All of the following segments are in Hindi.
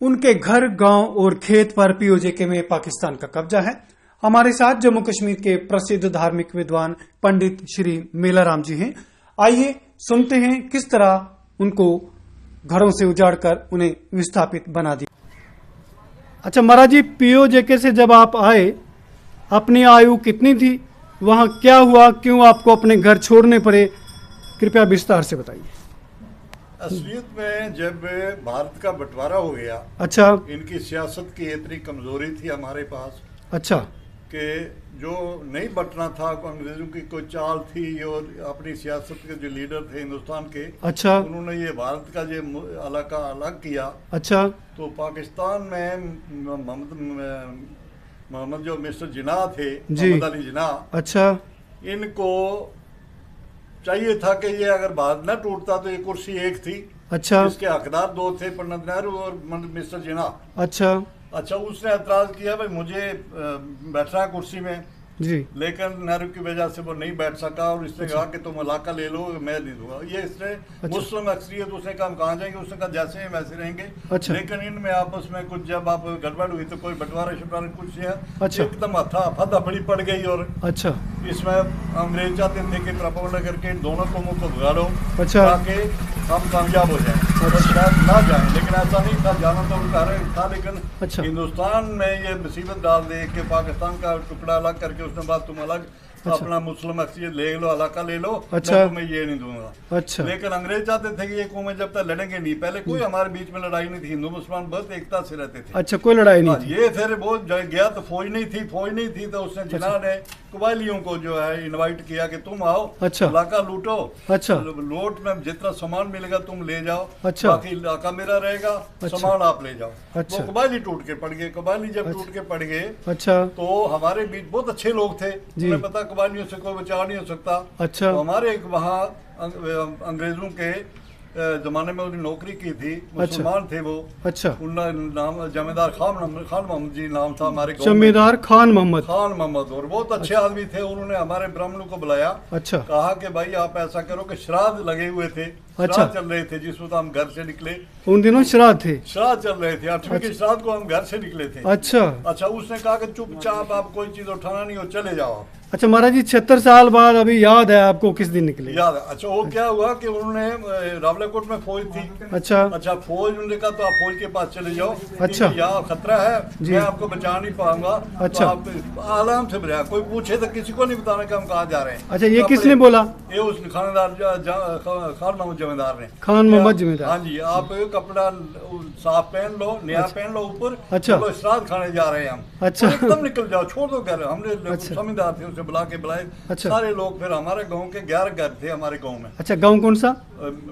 उनके घर, गांव और खेत पर पीओजेके में पाकिस्तान का कब्जा है। हमारे साथ जम्मू कश्मीर के प्रसिद्ध धार्मिक विद्वान पंडित श्री मेलाराम जी हैं। आइए सुनते हैं किस तरह उनको घरों से उजाड़कर उन्हें विस्थापित बना दिया। अच्छा महाराज जी, पीओजेके से जब आप आए, अपनी आयु कितनी थी, वहां क्या हुआ, क्यों आपको अपने घर छोड़ने पड़े, कृपया विस्तार से बताइए। असलियत में जब भारत का बंटवारा हो गया, अच्छा, इनकी सियासत की इतनी कमजोरी थी हमारे पास, अच्छा, कि जो नहीं बंटना था, अंग्रेजों की कोई चाल थी और अपनी सियासत के जो लीडर थे हिंदुस्तान के, अच्छा, उन्होंने ये भारत का जो इलाका अलग किया। अच्छा, तो पाकिस्तान में मोहम्मद जो मिस्टर जिन्ना थे, मोहम्मद अली जिन्ना, अच्छा, इनको चाहिए था कि ये अगर भारत न टूटता तो ये कुर्सी एक थी, अच्छा, इसके हकदार दो थे, पंडित नेहरू और मिस्टर जिन्ना, अच्छा, अच्छा। उसने एतराज किया भाई मुझे बैठना है कुर्सी में जी, लेकिन नेहरू की वजह से वो नहीं बैठ सका और इसने कहा कि तुम इलाका ले लो, मैं नहीं दूंगा। ये इसने मुस्लिम अक्सरियत, उसने कहा हम कहाँ जाएंगे, उसने कहा जैसे हैं वैसे रहेंगे, अच्छा। लेकिन इनमें आपस में कुछ जब आप गड़बड़ हुई तो कोई बंटवारा शटवारा कुछ है, अच्छा, एकदम हथाफड़ी पड़ गई और अच्छा, इसमें अंग्रेज चाहते थे कि प्रपोगंडा करके दोनों कौमों को भगा लो, अच्छा, ताकि हम कामयाब हो जाए, अच्छा, शायद ना जाए, लेकिन ऐसा नहीं था, जाना तो उनका था, लेकिन अच्छा, हिंदुस्तान में ये मुसीबत डाल दे कि पाकिस्तान का टुकड़ा अलग करके उसने बात तुम अलग, अच्छा, अपना मुस्लिम अक्सरियत ले लो, इलाका ले लो, अच्छा, मैं तुम्हें ये नहीं दूंगा, अच्छा। लेकिन अंग्रेज चाहते थे कि ये कौमें जब तक लड़ेंगे नहीं, पहले कोई हमारे बीच में लड़ाई नहीं थी, हिंदू मुसलमान बहुत एकता से रहते थे, अच्छा, कोई लड़ाई नहीं थी। ये फिर वो गया तो फौज नहीं थी तो उसने जिन्ना ने कबायलियों को जो है इनवाइट किया कि तुम आओ, अच्छा, इलाका लूटो, अच्छा, लूट में जितना सामान मिलेगा तुम ले जाओ, अच्छा, बाकी इलाका मेरा रहेगा, अच्छा, सामान आप ले जाओ, अच्छा। वो कबायली टूट के पड़ गए, कबायली जब टूट के पड़ गए, अच्छा, तो हमारे बीच बहुत अच्छे लोग थे, उन्हें पता कबायलियों से कोई बचा नहीं हो सकता, अच्छा। तो हमारे एक वहाँ अंग्रेजों के जमाने में उन्होंने नौकरी की थी, मुसलमान थे वो, अच्छा, उनका नाम जमींदार खान मोहम्मद जी नाम था हमारे, जमींदार खान मोहम्मद, और बहुत अच्छे आदमी थे। उन्होंने हमारे ब्राह्मणों को बुलाया, अच्छा, कहा कि भाई आप ऐसा करो कि श्राद्ध लगे हुए थे, अच्छा, चल रहे थे, जिस वक्त हम घर से निकले, उन दिनों श्राद्ध थे, श्राद्ध चल रहे थे, 8वीं के श्राद्ध को हम घर से निकले थे, अच्छा, अच्छा। उसने कहा कि चुपचाप आप कोई चीज उठाना नहीं हो, चले जाओ। अच्छा महाराज जी, 76 साल बाद अभी याद है आपको किस दिन निकले? याद है, अच्छा। वो क्या हुआ कि उन्होंने रावलाकोट में फौज थी, अच्छा, अच्छा, फौज उन्होंने कहा तो आप फौज के पास चले जाओ, अच्छा, यहाँ खतरा है, मैं आपको बचा नहीं पाऊंगा, अच्छा, तो आप आराम से बजा, कोई पूछे तो किसी को नहीं बताना कि हम कहाँ जा रहे हैं। अच्छा, ये किसने बोला? ये उस खानदार खान मोहम्मद जमींदार ने, खान मोहम्मद जमींदार, हाँ जी, आप कपड़ा साफ पहन लो, नया पहन लो ऊपर, अच्छा, श्राद्ध खाने जा रहे हैं हम, अच्छा, एकदम निकल जाओ, छोड़ दो घर। हमने जमींदार थे, बुला के बुलाए, अच्छा, सारे लोग। फिर हमारे गांव के 11 घर थे हमारे गांव में, अच्छा, गांव कौन सा?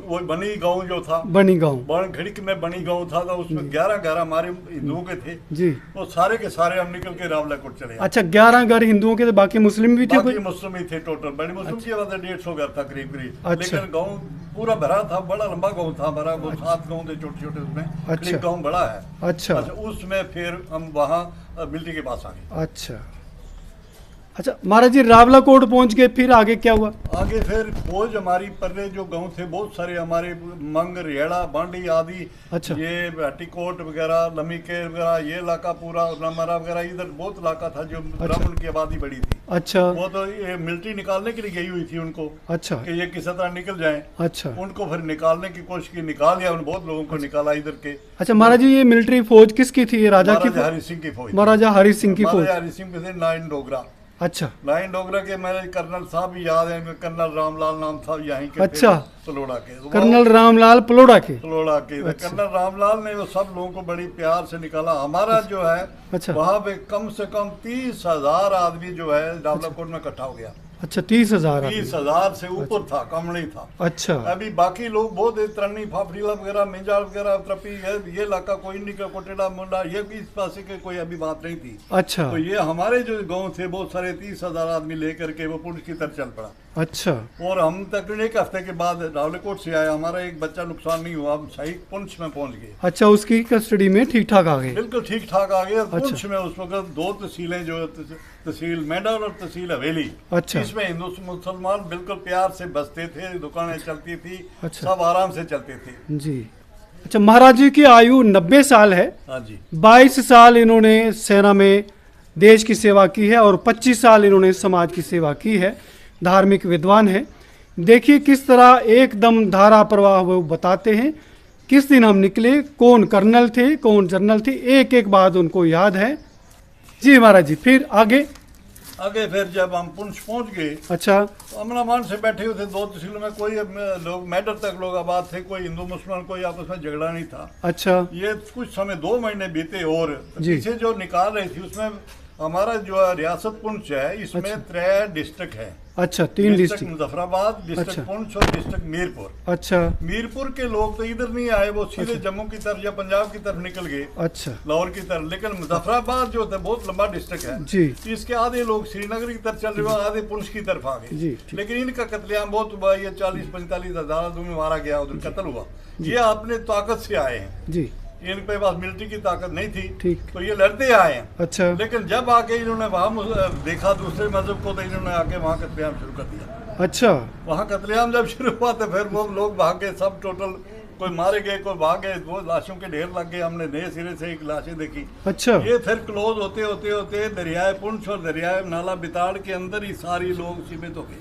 वो बनी गांव जो था, बनी गांव, घड़िक में बनी गांव था, तो उसमें 11 घर हमारे हिंदुओं के थे जी, वो सारे के सारे हम निकल के रावलाकोट चले। अच्छा, 11 घर हिंदुओं के, बाकी मुस्लिम भी थे? बाकी मुस्लिम ही थे टोटल, बड़ी मुस्लिम की वजह 150 घर था करीब करीब, लेकिन गाँव पूरा भरा था, बड़ा लंबा गाँव था हमारा, वो 7 गाँव थे छोटे छोटे, उसमें, अच्छा, गाँव बड़ा है, अच्छा, उसमें फिर हम वहाँ मिलिट्री के पास आ गए, अच्छा, अच्छा। महाराज जी, रावलाकोट पहुंच गए, फिर आगे क्या हुआ? आगे फिर फौज हमारी पर्रे जो गांव थे बहुत सारे हमारे, मंग, रेड़ा, बांडी आदि, अच्छा, ये हट्टीकोट वगैरह, लमीकेर वगैरह, ये इलाका पूरा, नमरा वगैरह, इधर बहुत इलाका था जो ब्राह्मण की आबादी बड़ी थी, अच्छा, वो तो ये मिलिट्री निकालने के लिए गई हुई थी उनको, अच्छा, कि ये किसी तरह निकल जाए, अच्छा, उनको फिर निकालने की कोशिश की, निकाल लिया, बहुत लोगों को निकाला इधर के। अच्छा महाराज जी, ये मिलिट्री फौज किसकी थी? राजा की? हरि सिंह की फौज, महाराजा हरि सिंह की फौज, हरि सिंह के थे, नाइन डोगरा, अच्छा, लाइन डोगरा के मेरे कर्नल साहब भी याद है, कर्नल रामलाल नाम था यहीं के, अच्छा, पलोड़ा के, कर्नल रामलाल पलोड़ा के, अच्छा, कर्नल रामलाल ने वो सब लोगों को बड़ी प्यार से निकाला। हमारा जो है, अच्छा, वहाँ पे कम से कम 30,000 आदमी जो है रावलाकोट में इकट्ठा हो गया, अच्छा, 30,000 से ऊपर था, कम नहीं था, अच्छा। अभी बाकी लोग बहुत, तरनी, फाफड़ीला वगैरह, मिंजाल वगैरह, त्रपी, ये इलाका कोई नहीं, कोटेला, मुंडा, ये भी इस पास के कोई अभी बात नहीं थी, अच्छा। तो ये हमारे जो गांव थे बहुत सारे 30,000 आदमी लेकर के वो पुलिस की तरफ चल पड़ा, अच्छा। और हम तकरीबन 1 हफ्ते के बाद रावलाकोट से आए, हमारा एक बच्चा नुकसान नहीं हुआ, हम सही पुंछ में पहुंच गए, अच्छा, उसकी कस्टडी में ठीक ठाक आ गए, बिल्कुल ठीक ठाक आ गए। पुंछ में उस वक्त 2 तहसीलें जो, तहसील मेंढर और तहसील हवेली, अच्छा, इसमें हिंदू मुसलमान बिल्कुल प्यार से बसते थे, दुकानें चलती थी, अच्छा, सब आराम से चलते थे जी। अच्छा, महाराज जी की आयु 90 साल है। हाँ जी। 22 साल इन्होंने सेना में देश की सेवा की है और 25 साल इन्होंने समाज की सेवा की है। धार्मिक विद्वान है। देखिए किस तरह एकदम धारा प्रवाह वो बताते हैं। किस दिन हम निकले, कौन कर्नल थे, कौन जनरल थे, एक एक बात उनको याद है। जी महाराज जी, फिर आगे फिर जब हम पुंछ पहुंच गए, अच्छा, तो अमन अमान से बैठे हुए थे 2 तहसीलों में। कोई लोग मैटर तक लोग आबाद थे, कोई हिंदू मुसलमान, कोई आपस में झगड़ा नहीं था। अच्छा, ये कुछ समय 2 महीने बीते और पीछे जो निकाल रही थी उसमें हमारा जो रियासत पुंछ है, इसमें 3 डिस्ट्रिक्ट है। अच्छा, 3 डिस्ट्रिक्ट, मुजफ्फराबाद, डिस्ट्रिक्ट पुंछ और डिस्ट्रिक्ट मीरपुर। अच्छा, मीरपुर के लोग तो इधर नहीं आए, वो सीधे जम्मू की तरफ या पंजाब की तरफ निकल गए, अच्छा, लाहौर की तरफ। लेकिन मुजफ्फराबाद जो था बहुत लंबा डिस्ट्रिक्ट है जी, इसके आधे लोग श्रीनगर की तरफ चल रहे, आधे पुंछ की तरफ आ गए। लेकिन इनका कत्लेआम बहुत हुआ, ये 40-45 हजार आदमी मारा गया, उधर कत्ल हुआ। ये अपने ताकत से आए हैं जी, इनके पास मिलिट्री की ताकत नहीं थी, ठीक, तो ये लड़ते आए हैं। अच्छा, लेकिन जब आके इन्होंने वहां देखा दूसरे मजहब को, तो इन्होंने आके वहां कत्लेआम शुरू कर दिया। अच्छा, वहां कत्लेआम जब शुरू हुआ तो फिर वो लोग भागे, सब टोटल कोई मारे गए, कोई भागे, वो लाशों के ढेर लग गए। हमने नए सिरे से एक लाशें देखी। अच्छा, ये फिर क्लोज होते होते होते दरियाए पुंछ और दरियाए नाला बिताड़ के अंदर ही सारी लोग सीमित हो गए।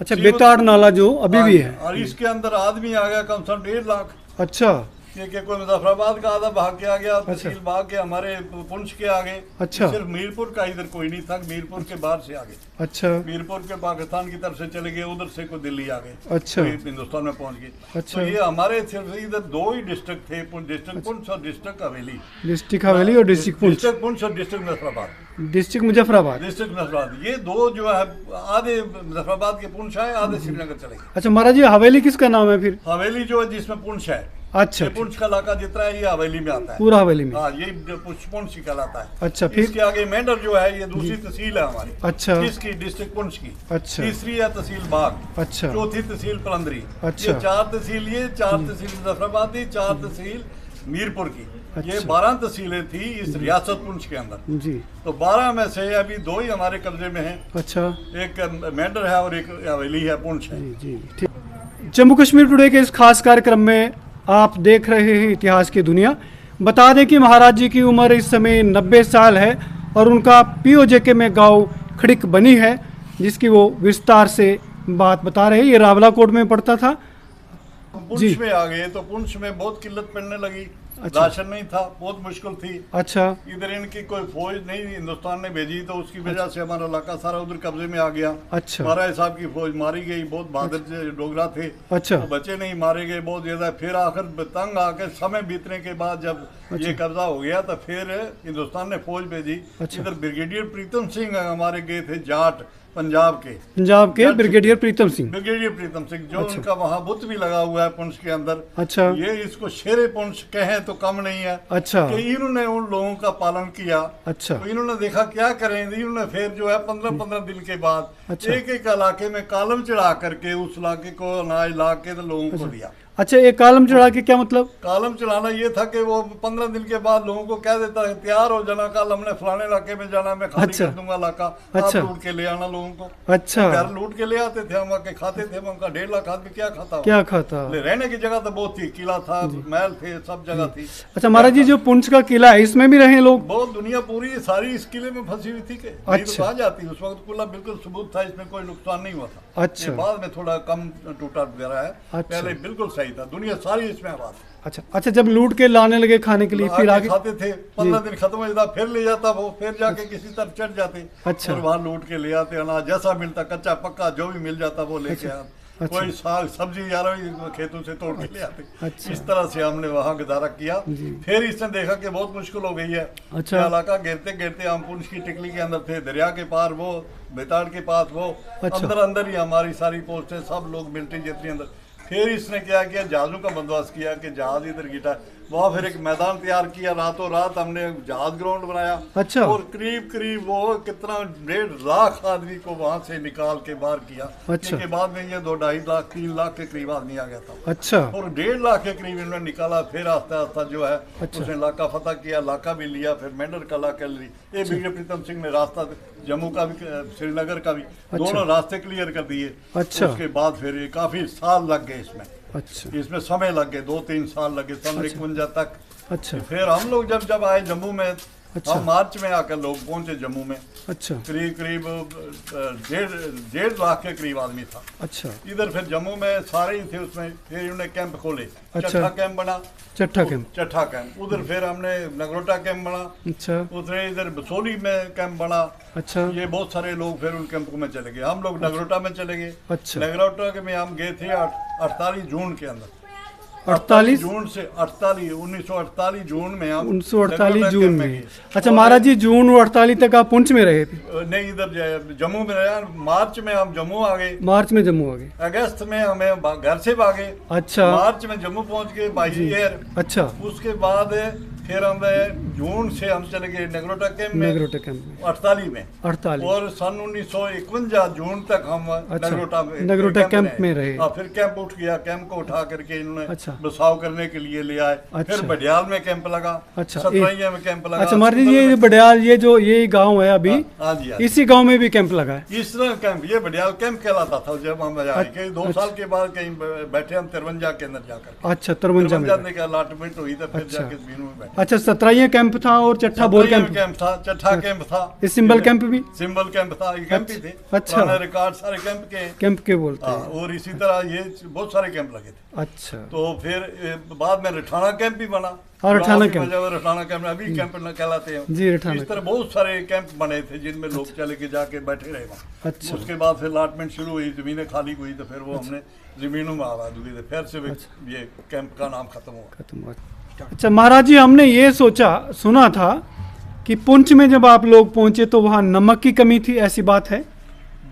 अच्छा, बेताड़ नाला जो अभी भी है, और इसके अंदर आदमी आ गया कम से कम 1.5 लाख। अच्छा, कि कोई मुजफ्फराबाद का आधा भाग के आ गया, तहसील भाग के हमारे पुंछ के आगे। अच्छा, सिर्फ मीरपुर का इधर कोई नहीं था, मीरपुर के बाहर से आगे। अच्छा, मीरपुर के पाकिस्तान की तरफ से चले गए, उधर से कोई दिल्ली आ गए, अच्छा, हिंदुस्तान में पहुंच गए। अच्छा, तो ये हमारे सिर्फ इधर 2 ही डिस्ट्रिक्ट थे, डिस्ट्रिक्ट पुंछ और डिस्ट्रिक्ट हवेली। डिस्ट्रिक्ट हवेली और डिस्ट्रिक्ट पुंछ, डिस्ट्रिक्ट पुंछ और district Muzaffarabad, district Muzaffarabad, district Muzaffarabad. ये 2 जो है आधे मुजफ्फराबाद के पुंछ आए, आधे श्रीनगर चले गए। अच्छा महाराज जी, हवेली किसका नाम है फिर? हवेली जो है जिसमें पुंछ है, अच्छा, पुंछ का इलाका जितना है ये हवेली में आता है, पूरा हवेली में। हाँ, ये पुंछ कहलाता है। अच्छा, फिर इसके आगे मेंढर जो है ये दूसरी तहसील है हमारी। अच्छा, इसकी डिस्ट्रिक्ट पुंछ की। अच्छा, तीसरी है तहसील बाग। अच्छा, चौथी तहसील पलंदरी। अच्छा, ये 4 तहसील, ये 4 तहसील मुजफ्फराबाद की, 4 तहसील मीरपुर की। ये अच्छा, 12 तहसीलें थी इस रियासत पुंछ के अंदर। जी, तो 12 में से अभी 2 ही हमारे कब्जे में हैं। अच्छा, एक मेंढर है और एक हवेली है, पुंछ है। जी, जी, ठीक। जम्मू कश्मीर टुडे के इस खास कार्यक्रम में आप देख रहे हैं इतिहास की दुनिया। बता दें कि महाराज जी की उम्र इस समय 90 साल है और उनका पीओजेके में गांव खड़िक बनी है, जिसकी वो विस्तार से बात बता रहे हैं। ये रावलाकोट में पड़ता था। पुंछ में आ गए तो पुंछ में बहुत किल्लत पड़ने लगी। अच्छा, राशन नहीं था, बहुत मुश्किल थी। अच्छा, इधर इनकी कोई फौज नहीं हिंदुस्तान ने भेजी, तो उसकी वजह से हमारा इलाका सारा उधर कब्जे में आ गया। अच्छा, महाराज साहब की फौज मारी गई, बहुत बहादुर डोगरा थे। अच्छा, तो बच्चे नहीं मारे गए बहुत ज्यादा। फिर आखिर तंग आकर समय बीतने के बाद जब ये कब्जा हो गया तो फिर हिंदुस्तान ने फौज भेजी। इधर ब्रिगेडियर प्रीतम सिंह हमारे गए थे, जाट पंजाब के ब्रिगेडियर प्रीतम सिंह, जो उनका वहाँ बुत भी लगा हुआ है पुंछ के अंदर। अच्छा, ये इसको शेरे पुंछ कहें तो कम नहीं है। अच्छा, कि इन्होंने उन लोगों का पालन किया। अच्छा, तो इन्होंने देखा क्या करें, इन्होंने फिर जो है 15-15 दिन के बाद अच्छा, एक इलाके में कालम चढ़ा करके उस इलाके को अनाज ला के तो लोगों को दिया। अच्छा, एक कालम चढ़ा के क्या मतलब? कालम चढ़ाना ये था कि वो 15 दिन के बाद लोगों को कह देता है तैयार हो जाना, कल हमने फलाने इलाके में जाना, मैं खाली कर दूंगा इलाका, आप लूट के ले आना लोगों को। अच्छा, घर लूट के ले आते थे, हम आके खाते थे। उनका 1.5 लाख आदमी क्या खाता, रहने की जगह तो बहुत थी, किला था, महल थे, सब जगह थी। अच्छा महाराज जी, जो पुंछ का किला है इसमें भी रहे लोग? बहुत दुनिया पूरी सारी इस किले में फंसी हुई थी। अच्छा, कहा जाती उस वक्त किला बिल्कुल सबूत था, इसमें कोई नुकसान नहीं हुआ था। अच्छा, बाद में थोड़ा कम टूटा वगैरह है। पहले बिल्कुल सही था, दुनिया सारी इसमें आबाद। अच्छा, अच्छा, जब लूट के लाने लगे खाने के लिए फिर आगे खाते थे। 15 दिन खत्म हो जाता, फिर ले जाता वो, फिर जाके किसी तरफ चढ़ जाते। अच्छा, और वहाँ लूट के ले आते, अनाज जैसा मिलता, कच्चा पक्का जो भी मिल जाता वो लेके आते। कोई साग सब्जी यार खेतों से तोड़ के ले आते। अच्छा, इस तरह से हमने वहाँ गुजारा किया। फिर इसने देखा कि बहुत मुश्किल हो गई है। अच्छा, इलाका गिरते गिरते हम पुंछ की टिकली के अंदर थे, दरिया के पार वो, बेताड़ के पास वो। अच्छा, अंदर ही हमारी सारी पोस्टें, सब लोग मिलिट्री जितनी अंदर। फिर इसने क्या किया, जहाजों का बंदोबस्त किया कि जहाज इधर गिटा। वहाँ फिर एक मैदान तैयार किया, रातों रात हमने जहाज ग्राउंड बनाया। अच्छा, और करीब वो कितना 1.5 लाख आदमी को वहाँ से निकाल के बाहर किया। अच्छा, के बाद में ये 2-2.5 लाख 3 लाख के करीब आदमी आ गया था। अच्छा, और 1.5 लाख के करीब इन्होंने निकाला। फिर आस्ता आस्ता जो है उसने इलाका फतह किया, इलाका भी लिया, फिर मेंढर का इलाका ली। ये ब्रिगेडियर प्रीतम सिंह ने रास्ता जम्मू का भी, श्रीनगर का भी, दोनों रास्ते क्लियर कर दिए। अच्छा, उसके बाद फिर काफी साल लग गए इसमें। अच्छा। इसमें समय लग गए, 2-3 साल लगे सन 51 तक। अच्छा। फिर हम लोग जब आए जम्मू में, अच्छा। हम मार्च में आकर लोग पहुंचे जम्मू में। अच्छा। करीब 1.5 लाख के करीब आदमी था। अच्छा। इधर फिर जम्मू में सारे ही थे उसमें, फिर इन्होंने कैंप खोले। अच्छा। चट्ठा कैंप बना। चट्ठा कैंप। चट्ठा कैंप। उधर फिर हमने नगरोटा कैंप बना। अच्छा। उधर इधर बसोली में कैंप बना। अच्छा। ये बहुत सारे लोग फिर उन कैंपों में चले गए। हम लोग नगरोटा में चले गए। अच्छा। नगरोटा के में हम गए थे 48 जून के अंदर। 48 जून से 1948 जून में हम 1948 जून में। अच्छा महाराज जी, जून 48 तक आप पुंछ में रहे थे? नहीं, इधर जम्मू में रहे। मार्च में हम जम्मू आ गए। मार्च में जम्मू आ गए। अगस्त में हमें घर से भागे। अच्छा। मार्च में जम्मू पहुंच गए बाई एयर। अच्छा। उसके बाद फिर हम जून से हम चले गए नगरोटा कैंप में। नगरोटा कैंप में 48 में। 48 और सन 1951 जून तक हम नगरोटा कैंप में रहे। फिर कैंप उठ गया। कैंप को उठा करके इन्होंने अच्छा। बसाव करने के लिए ले आए। अच्छा। फिर बडियाल में कैंप लगा। अच्छा। सतरैया में कैंप लगा। अच्छा महाराज जी, ये बडियाल, ये गांव है अभी, हाँ जी, इसी गांव में भी कैंप लगा है? इस तरह कैंप, ये बडियाल कैंप कहलाता था जब हम आए। कई 2 साल के बाद कहीं बैठे हम 53 के अंदर जाकर। अच्छा, 53 में जाने का अलॉटमेंट हुई तो फिर जाके बीनू में बैठे। अच्छा, 17 कैंप था और चट्ठा बोल कैंप था। चट्ठा कैंप था। ये सिंबल कैंप भी? सिंबल कैंप था। ये कैंप ही थे। अच्छा। रिकॉर्ड सारे कैंप के बोलते हैं। और इसी तरह ये बहुत सारे कैंप लगे थे। अच्छा। तो फिर बाद में रठाना कैंप भी बना। और रठाना कैंप, रठाना कैंप अभी कैंप कहलाते हैं जी। रठाना इस तरह बहुत सारे कैंप बने थे जिनमें लोग चले के जाके बैठे रहे वहाँ। अच्छा। उसके बाद फिर अलॉटमेंट शुरू हुई, जमीनें खाली हुई तो फिर वो हमने जमीनों में आबाद हुई थे। फिर से ये कैंप का नाम खत्म हुआ। अच्छा महाराज जी, हमने ये सुना था कि पुंछ में जब आप लोग पहुंचे तो वहाँ नमक की कमी थी, ऐसी बात है?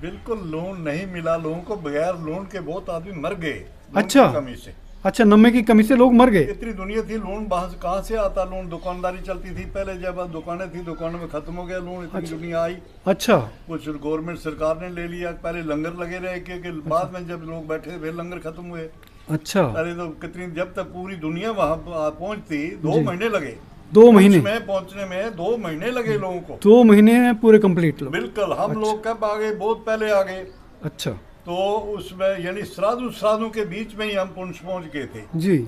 बिल्कुल लोन नहीं मिला लोगों को। बगैर लोन के बहुत आदमी मर गए। अच्छा। कमी से। अच्छा, नमक की कमी से लोग मर गए। इतनी दुनिया थी, लोन कहाँ से आता? लोन दुकानदारी चलती थी पहले, जब दुकानें थी, दुकानों में खत्म हो गया लोन। इतनी दुनिया आई। अच्छा। कुछ गवर्नमेंट सरकार ने ले लिया। पहले लंगर लगे रहे क्योंकि बाद में जब लोग बैठे फिर लंगर खत्म हुए। अच्छा। पहले तो कितनी, जब तक पूरी दुनिया वहाँ पहुँचती 2 महीने लगे। 2 महीने में पहुँचने में 2 महीने लगे लोगों को। 2 महीने में पूरे कंप्लीट लोग? बिल्कुल। हम लोग कब आ गए? बहुत पहले आ गए। अच्छा। तो उसमें यानी श्राद्धों के बीच में ही हम पुंछ पहुंच गए थे जी।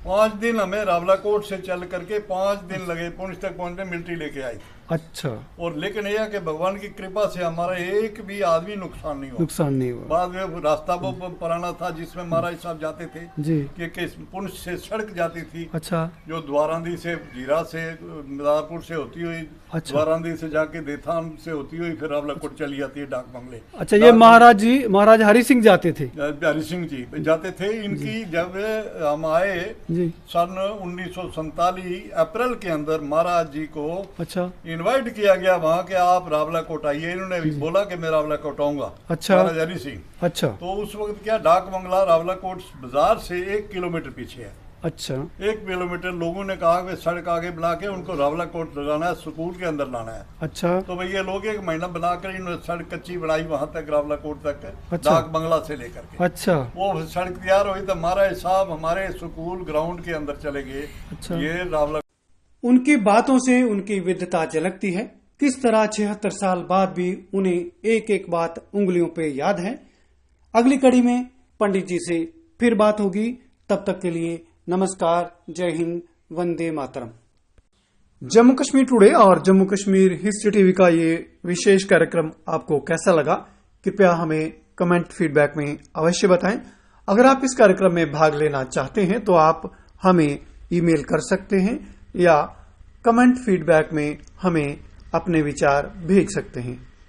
5 दिन हमें रावलाकोट से चल करके 5 दिन लगे पुंछ तक पहुंचने। मिलिट्री लेके आई। अच्छा। और लेकिन यह कि भगवान की कृपा से हमारा एक भी आदमी नुकसान नहीं हुआ। बाद में रास्ता वो पुराना था जिसमें महाराज साहब जाते थे जी, कि पुंछ से सड़क जाती थी। अच्छा। जो द्वारांदी से, जीरा से, मदारपुर से होती हुई, अच्छा, द्वारांदी से जाके देथान से होती हुई फिर रावलाकोट चली जाती है, डाक बंगले। अच्छा, ये महाराज हरि सिंह जाते थे? हरि सिंह जी जाते थे। इनकी जब हम आए सन 1947 अप्रैल के अंदर महाराज जी को अच्छा इनवाइट किया गया वहाँ के, आप रावलाकोट आइए। इन्होंने बोला कि मैं रावलाकोट आऊंगा। अच्छा। महाराज हरि सिंह। अच्छा। तो उस वक्त क्या, डाक बंगला रावलाकोट बाजार से 1 किलोमीटर पीछे है। अच्छा। 1 किलोमीटर। लोगों ने कहा कि सड़क आगे बना के उनको रावलाकोट लगाना है, स्कूल के अंदर लाना है। अच्छा। तो भैया लोग 1 महीना बनाकर इन्होंने सड़क कच्ची बनाई वहां तक, रावलाकोट तक। अच्छा। डाक बंगला से लेकर के। अच्छा। वो सड़क तैयार हुई तो महाराज साहब हमारे स्कूल ग्राउंड के अंदर चले गए। अच्छा। ये रावला, उनकी बातों से उनकी विद्वता झलकती है। किस तरह 76 साल बाद भी उन्हें एक एक बात उंगलियों पे याद है। अगली कड़ी में पंडित जी से फिर बात होगी। तब तक के लिए नमस्कार, जय हिंद, वंदे मातरम। जम्मू कश्मीर टुडे और जम्मू कश्मीर हिस्ट्री टीवी का ये विशेष कार्यक्रम आपको कैसा लगा, कृपया हमें कमेंट फीडबैक में अवश्य बताएं। अगर आप इस कार्यक्रम में भाग लेना चाहते हैं तो आप हमें ईमेल कर सकते हैं या कमेंट फीडबैक में हमें अपने विचार भेज सकते हैं।